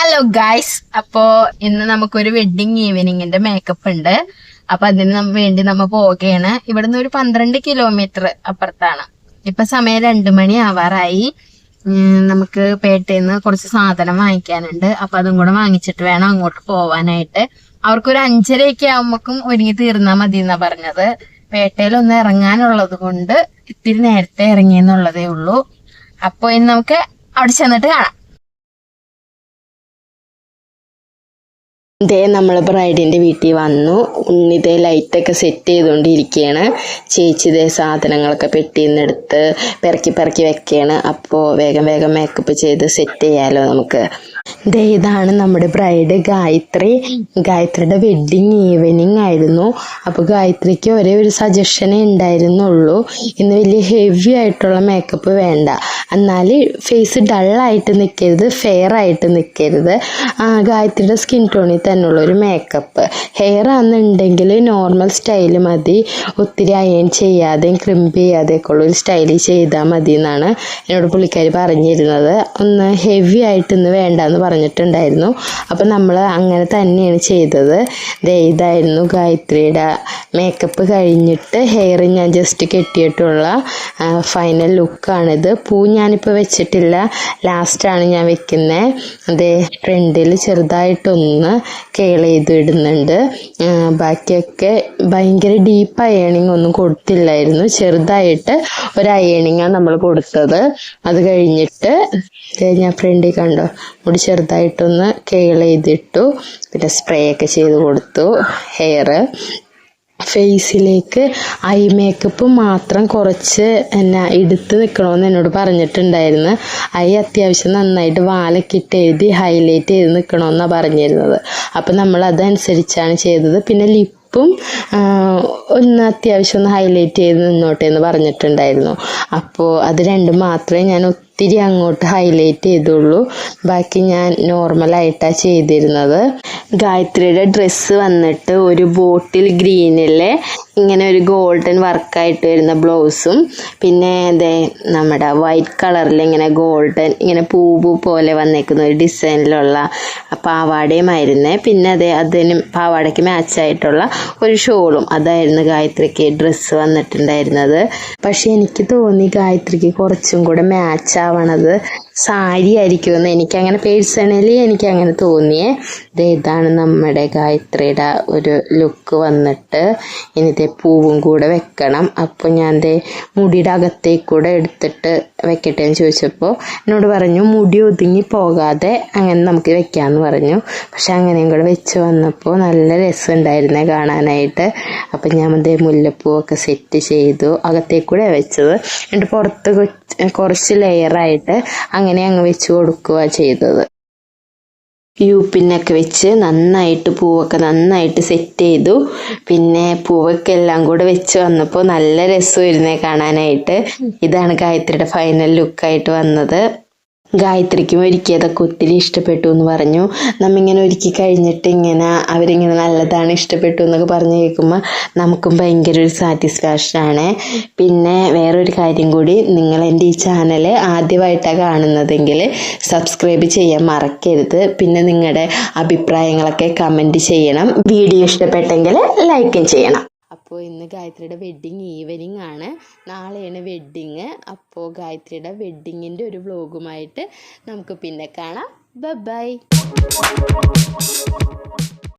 Hello guys, അപ്പോ ഇന്ന് നമുക്കൊരു വെഡിങ് ഈവനിങ്ങിന്റെ മേക്കപ്പ് ഉണ്ട്. അപ്പൊ അതിന് വേണ്ടി നമ്മ പോവുകയാണ്. ഇവിടുന്ന് ഒരു 12 കിലോമീറ്റർ അപ്പുറത്താണ്. ഇപ്പൊ സമയം 2 മണി ആവാറായി. നമുക്ക് പേട്ടയിൽ കുറച്ച് സാധനം വാങ്ങിക്കാനുണ്ട്. അപ്പൊ അതും കൂടെ വാങ്ങിച്ചിട്ട് വേണം അങ്ങോട്ട് പോവാനായിട്ട്. അവർക്കൊരു 5:30 ആവുമ്പോക്കും ഒരുങ്ങി തീർന്നാ മതി എന്നാ പറഞ്ഞത്. പേട്ടയിൽ ഒന്ന് ഇറങ്ങാനുള്ളത് കൊണ്ട് ഇത്തിരി നേരത്തെ ഇറങ്ങിയെന്നുള്ളതേ ഉള്ളൂ. അപ്പൊ ഇനി നമുക്ക് അവിടെ ചെന്നിട്ട് കാണാം. ഇതേ നമ്മൾ ബ്രൈഡിൻ്റെ വീട്ടിൽ വന്നു. ഉണ്ണിതേ ലൈറ്റൊക്കെ സെറ്റ് ചെയ്തുകൊണ്ടിരിക്കുകയാണ്. ചേച്ചി ഇതേ സാധനങ്ങളൊക്കെ പെട്ടിയിൽ നിന്ന് എടുത്ത് പെറുക്കി വെക്കുകയാണ്. അപ്പോൾ വേഗം മേക്കപ്പ് ചെയ്ത് സെറ്റ് ചെയ്യാമല്ലോ നമുക്ക്. ഇതാണ് നമ്മുടെ ബ്രൈഡ് ഗായത്രിയുടെ വെഡ്ഡിങ് ഈവനിങ് ആയിരുന്നു. അപ്പോൾ ഗായത്രിക്ക് ഒരേ ഒരു സജഷനേ ഉണ്ടായിരുന്നുള്ളൂ. ഇന്ന് വലിയ ഹെവി ആയിട്ടുള്ള മേക്കപ്പ് വേണ്ട, എന്നാൽ ഫേസ് ഡള്ളായിട്ട് നിൽക്കരുത്, ഫെയർ ആയിട്ട് നിൽക്കരുത്. ഗായത്രിയുടെ സ്കിൻ ടോണിൽ തന്നെയുള്ളൊരു മേക്കപ്പ്. ഹെയർ ആണെന്നുണ്ടെങ്കിൽ നോർമൽ സ്റ്റൈല് മതി, ഒത്തിരി അയൺ ചെയ്യാതെയും ക്രിമ്പ് ചെയ്യാതെയൊക്കെ ഉള്ളൊരു സ്റ്റൈലിൽ ചെയ്താൽ മതി എന്നാണ് എന്നോട് പുള്ളിക്കാരി പറഞ്ഞിരുന്നത്. ഒന്ന് ഹെവി ആയിട്ട് ഇന്ന് വേണ്ടെന്ന് പറഞ്ഞിട്ടുണ്ടായിരുന്നു. അപ്പം നമ്മൾ അങ്ങനെ തന്നെയാണ് ചെയ്തത്. ഇതായിരുന്നു ഗായത്രിയുടെ മേക്കപ്പ് കഴിഞ്ഞിട്ട് ഹെയർ ഞാൻ ജസ്റ്റ് കെട്ടിയിട്ടുള്ള ഫൈനൽ ലുക്കാണിത്. പൂ ഞാനിപ്പോൾ വെച്ചിട്ടില്ല, ലാസ്റ്റാണ് ഞാൻ വെക്കുന്നത്. അതേ ഫ്രണ്ടിൽ ചെറുതായിട്ടൊന്ന് കേൾ ചെയ്ത് ഇടുന്നുണ്ട്. ബാക്കിയൊക്കെ ഭയങ്കര ഡീപ്പ് അയണിങ് ഒന്നും കൊടുത്തില്ലായിരുന്നു, ചെറുതായിട്ട് ഒരു അയണിങ്ങാണ് നമ്മൾ കൊടുത്തത്. അത് കഴിഞ്ഞിട്ട് ഞാൻ ഫ്രണ്ടിൽ കണ്ടോ മുടി ചെറുതായിട്ടൊന്ന് കേൾ ചെയ്തിട്ടു, പിന്നെ സ്പ്രേ ഒക്കെ ചെയ്ത് കൊടുത്തു. ഫേസിലേക്ക് ഐ മേക്കപ്പ് മാത്രം കുറച്ച് എടുത്ത് നിൽക്കണമെന്ന് എന്നോട് പറഞ്ഞിട്ടുണ്ടായിരുന്നു. ഐ അത്യാവശ്യം നന്നായിട്ട് വാലൊക്കെ ഇട്ട് എഴുതി ഹൈലൈറ്റ് ചെയ്ത് നിൽക്കണമെന്നാണ് പറഞ്ഞിരുന്നത്. അപ്പം നമ്മൾ അതനുസരിച്ചാണ് ചെയ്തത്. പിന്നെ ലിപ്പും ഒന്ന് അത്യാവശ്യം ഒന്ന് ഹൈലൈറ്റ് ചെയ്ത് നിന്നോട്ടെ എന്ന് പറഞ്ഞിട്ടുണ്ടായിരുന്നു. അപ്പോൾ അത് രണ്ടും മാത്രമേ ഞാൻ ഒത്തിരി അങ്ങോട്ട് ഹൈലൈറ്റ് ചെയ്തുള്ളൂ. ബാക്കി ഞാൻ നോർമലായിട്ടാണ് ചെയ്തിരുന്നത്. ഗായത്രിയുടെ ഡ്രസ്സ് വന്നിട്ട് ഒരു ബോട്ടിൽ ഗ്രീനിലെ ഇങ്ങനെ ഒരു ഗോൾഡൻ വർക്കായിട്ട് വരുന്ന ബ്ലൗസും, പിന്നെ നമ്മുടെ വൈറ്റ് കളറിൽ ഇങ്ങനെ ഗോൾഡൻ ഇങ്ങനെ പൂവ് പോലെ വന്നേക്കുന്ന ഒരു ഡിസൈനിലുള്ള പാവാടയുമായിരുന്നേ. പിന്നെ അതിന് പാവാടയ്ക്ക് മാച്ചായിട്ടുള്ള ഒരു ഷോളും. അതായിരുന്നു ഗായത്രിക്ക് ഡ്രസ്സ് വന്നിട്ടുണ്ടായിരുന്നത്. പക്ഷെ എനിക്ക് തോന്നി ഗായത്രിക്ക് കുറച്ചും കൂടെ മാച്ച് ആവണത് സാരി ആയിരിക്കുമെന്ന് എനിക്കങ്ങനെ പേഴ്സണലി എനിക്കങ്ങനെ തോന്നിയേ. ഇതാണ് നമ്മുടെ ഗായത്രിയുടെ ഒരു ലുക്ക് വന്നിട്ട്. ഇനി പൂവും കൂടെ വെക്കണം. അപ്പോൾ ഞാൻ മുടിയുടെ അകത്തേക്ക് കൂടെ എടുത്തിട്ട് വെക്കട്ടെ എന്ന് ചോദിച്ചപ്പോൾ എന്നോട് പറഞ്ഞു മുടി ഒതുങ്ങി പോകാതെ അങ്ങനെ നമുക്ക് വെക്കാമെന്ന് പറഞ്ഞു. പക്ഷെ അങ്ങനെയും കൂടെ വെച്ച് വന്നപ്പോൾ നല്ല രസമുണ്ടായിരുന്നേ കാണാനായിട്ട്. അപ്പം ഞാൻ മുല്ലപ്പൂവൊക്കെ സെറ്റ് ചെയ്തു. അകത്തേക്ക് കൂടെ വെച്ചത്, എന്നിട്ട് പുറത്ത് കുറച്ച് ലെയറായിട്ട് അങ്ങനെ അങ്ങ് വെച്ച് കൊടുക്കുക ചെയ്തത്. യൂപ്പിനൊക്കെ വെച്ച് നന്നായിട്ട് പൂവൊക്കെ നന്നായിട്ട് സെറ്റ് ചെയ്തു. പിന്നെ പൂവൊക്കെ എല്ലാം കൂടെ വെച്ച് വന്നപ്പോൾ നല്ല രസമായിരുന്നേ കാണാനായിട്ട്. ഇതാണ് ഗായത്രിയുടെ ഫൈനൽ ലുക്കായിട്ട് വന്നത്. ഗായത്രിക്കും ഒരുക്കിയതൊക്കെ ഒത്തിരി ഇഷ്ടപ്പെട്ടു എന്ന് പറഞ്ഞു. നമ്മിങ്ങനെ ഒരുക്കി കഴിഞ്ഞിട്ട് അവരിങ്ങനെ നല്ലതാണ് ഇഷ്ടപ്പെട്ടു എന്നൊക്കെ പറഞ്ഞു കേൾക്കുമ്പോൾ നമുക്കും ഭയങ്കര ഒരു സാറ്റിസ്ഫാക്ഷനാണ്. പിന്നെ വേറൊരു കാര്യം കൂടി, നിങ്ങൾ എൻ്റെ ഈ ചാനൽ ആദ്യമായിട്ടാണ് കാണുന്നതെങ്കിൽ സബ്സ്ക്രൈബ് ചെയ്യാൻ മറക്കരുത്. പിന്നെ നിങ്ങളുടെ അഭിപ്രായങ്ങളൊക്കെ കമൻറ്റ് ചെയ്യണം. വീഡിയോ ഇഷ്ടപ്പെട്ടെങ്കിൽ ലൈക്കും ചെയ്യണം. അപ്പോൾ ഇന്ന് ഗായത്രിയുടെ വെഡ്ഡിങ് ഈവനിങ് ആണ്, നാളെയാണ് വെഡ്ഡിങ്. അപ്പോൾ ഗായത്രിയുടെ വെഡ്ഡിങ്ങിൻ്റെ ഒരു വ്ലോഗുമായിട്ട് നമുക്ക് പിന്നെ കാണാം. ബൈ.